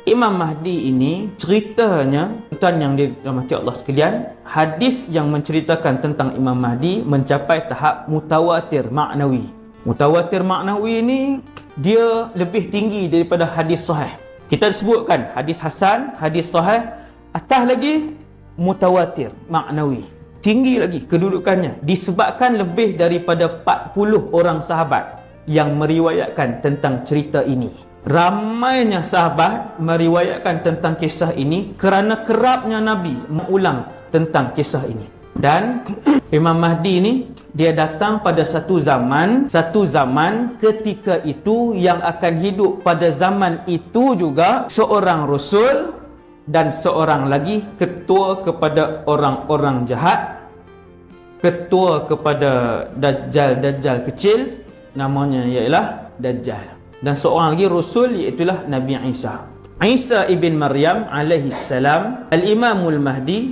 Imam Mahdi ini ceritanya, tuan yang dirahmati Allah sekalian, hadis yang menceritakan tentang Imam Mahdi mencapai tahap mutawatir maknawi. Mutawatir maknawi ini dia lebih tinggi daripada hadis sahih. Kita sebutkan hadis hasan, hadis sahih, atas lagi mutawatir maknawi. Tinggi lagi kedudukannya disebabkan lebih daripada 40 orang sahabat yang meriwayatkan tentang cerita ini. Ramainya sahabat meriwayatkan tentang kisah ini kerana kerapnya Nabi mengulang tentang kisah ini. Dan Imam Mahdi ini dia datang pada satu zaman ketika itu yang akan hidup pada zaman itu juga seorang rasul dan seorang lagi ketua kepada orang-orang jahat, ketua kepada Dajjal kecil, namanya ialah Dajjal. Dan seorang lagi rasul, iaitulah Nabi Isa. Isa ibn Maryam alaihi salam, Al-Imamul Mahdi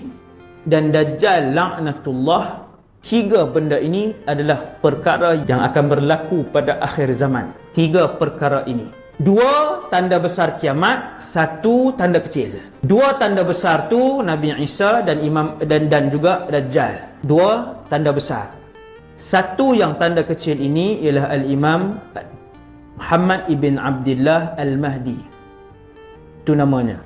dan Dajjal laknatullah. Tiga benda ini adalah perkara yang akan berlaku pada akhir zaman. Tiga perkara ini. Dua tanda besar kiamat, satu tanda kecil. Dua tanda besar tu Nabi Isa dan dan juga Dajjal. Dua tanda besar. Satu yang tanda kecil ini ialah Al-Imam Muhammad ibn Abdullah Al-Mahdi. Itu namanya.